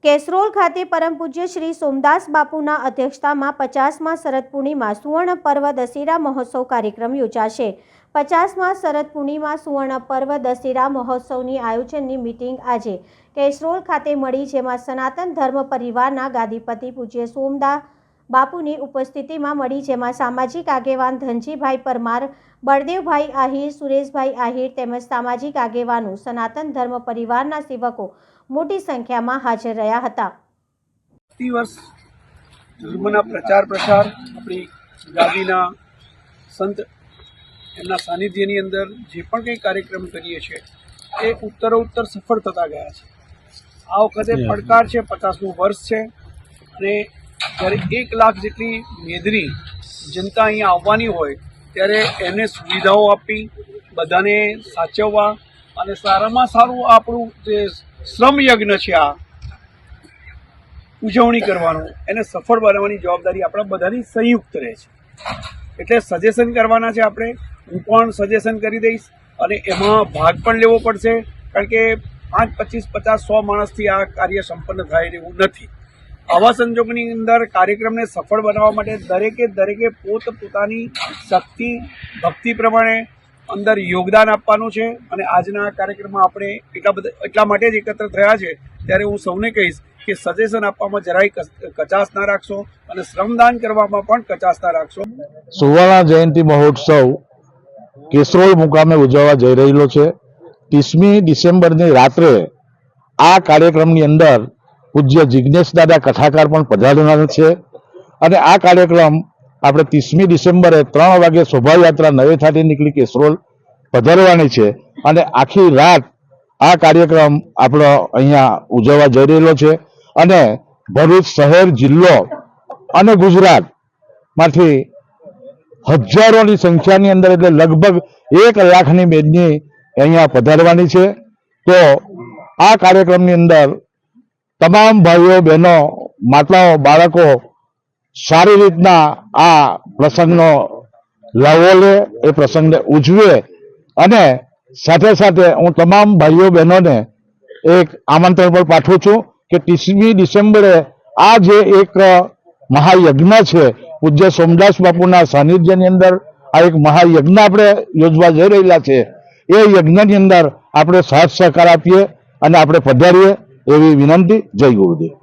કેસરોલ ખાતે પરમ પૂજ્ય શ્રી સોમદાસ બાપુના અધ્યક્ષતામાં 50મા શરદ પૂર્ણિમા સુવર્ણ પર્વ દશેરા મહોત્સવ કાર્યક્રમ યોજાશે। 50મા શરદ પૂર્ણિમા સુવર્ણ પર્વ દશેરા મહોત્સવની આયોજનની મીટિંગ આજે કેસરોલ ખાતે મળી, જેમાં સનાતન ધર્મ પરિવારના ગાદીપતિ પૂજ્ય સોમદાસ બાપુની ઉપસ્થિતિમાં મળી, જેમાં સામાજિક આગેવાન ધનજીભાઈ પરમાર, બળદેવભાઈ આહિર, સુરેશભાઈ આહિર તેમજ સામાજિક આગેવાનો, સનાતન ધર્મ પરિવારના સેવકો મોટી સંખ્યામાં હાજર રહ્યા હતા। વર્ષ ધર્મના પ્રચાર પ્રસાર આપણી ગાદીના સંત એમના સાનિધ્યની અંદર જે પણ કંઈ કાર્યક્રમ કરીએ છીએ એ ઉત્તરોત્તર સફળ થતા ગયા છે। આ વખતે પડકાર છે, 50મું વર્ષ છે અને જ્યારે 1 લાખ જેટલી મેદની જનતા અહીંયા આવવાની હોય ત્યારે એને સુવિધાઓ આપી, બધાને સાચવવા અને સારામાં સારું આપણું જે શ્રમ યજ્ઞ છે, આ ઉજવણી કરવાનું, એને સફળ બનાવવાની જવાબદારી આપણા બધાની સંયુક્ત રહે છે। એટલે સજેશન કરવાના છે આપણે, હું પણ સજેશન કરી દઈશ અને એમાં ભાગ પણ લેવો પડશે, કારણ કે 5, 25, 50, 100 માણસથી આ કાર્ય સંપન્ન થાય એવું નથી। આવા સંજોગોની અંદર કાર્યક્રમને સફળ બનાવવા માટે દરેકે પોતપોતાની શક્તિ ભક્તિ પ્રમાણે અંદર યોગદાન આપવાનું છે અને આજના કાર્યક્રમમાં આપણે એટલા માટે જ એકત્ર થયા છે। ત્યારે હું સૌને કહીશ કે સજેશન આપવામાં જરાય કચાશ ના રાખશો અને શ્રમદાન કરવામાં પણ કચાશ ના રાખશો। સુવર્ણ જયંતિ મહોત્સવ કેસરોલ મુકામે ઉજવવા જઈ રહેલો છે। 30મી ડિસેમ્બરની રાત્રે આ કાર્યક્રમની અંદર પૂજ્ય જિજ્ઞેશ દાદા કથાકાર પણ પધારવાના છે અને આ કાર્યક્રમ આપણે 30મી ડિસેમ્બરે 3 વાગે શોભાયાત્રા નવેઠાથી નીકળી કેસરોલ પધારવાની છે અને આખી રાત આ કાર્યક્રમ આપણો અહીંયા ઉજવવા જઈ રહેલો છે અને ભરૂચ શહેર, જિલ્લો અને ગુજરાતમાંથી હજારોની સંખ્યાની અંદર એટલે લગભગ 1 લાખની મેદની અહીંયા પધારવાની છે। તો આ કાર્યક્રમની અંદર તમામ ભાઈઓ, બહેનો, માતાઓ, બાળકો સારી રીતના આ પ્રસંગનો લાવો લે, એ પ્રસંગને ઉજવે અને સાથે સાથે હું તમામ ભાઈઓ બહેનોને એક આમંત્રણ પણ પાઠવું છું કે 30મી ડિસેમ્બરે આ જે એક મહાયજ્ઞ છે, પૂજ્ય સોમદાસ બાપુના સાનિધ્યની અંદર આ એક મહાયજ્ઞ આપણે યોજવા જઈ રહેલા છે, એ યજ્ઞની અંદર આપણે સાથ સહકાર આપીએ અને આપણે પધારીએ એવી વિનંતી। જય ગુરુદેવ।